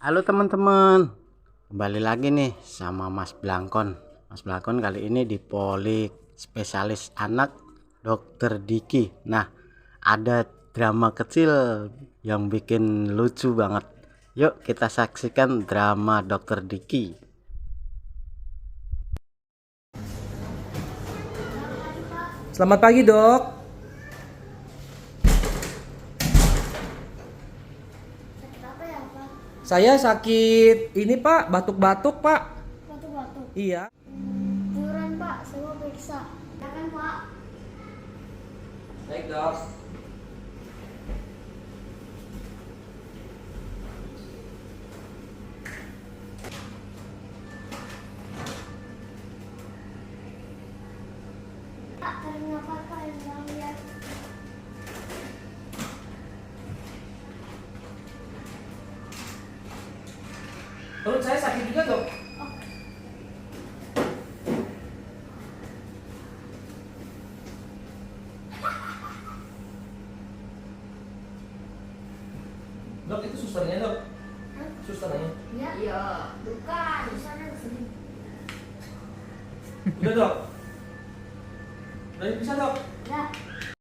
Halo teman-teman, kembali lagi nih sama Mas Blangkon. Mas Blangkon kali ini di Poli Spesialis Anak Dokter Diki. Nah, ada drama kecil yang bikin lucu banget. Yuk kita saksikan drama Dokter Diki. Selamat pagi, Dok. Sakit apa ya, Pak? Saya sakit ini, Pak, batuk-batuk, Pak. Batuk-batuk. Iya. Tiduran, Pak. Saya mau periksa. Ya kan, Pak? Baik, Dok. Pak, tarik nafas, Pak. Yang dalam ya. Perut saya sakit juga, Dok. Dok, itu susternya, Dok. Hah? Susternya. Ya? Iya. Bukan. Di sana kesini. Udah, Dok. Udah bisa, Dok. Ya.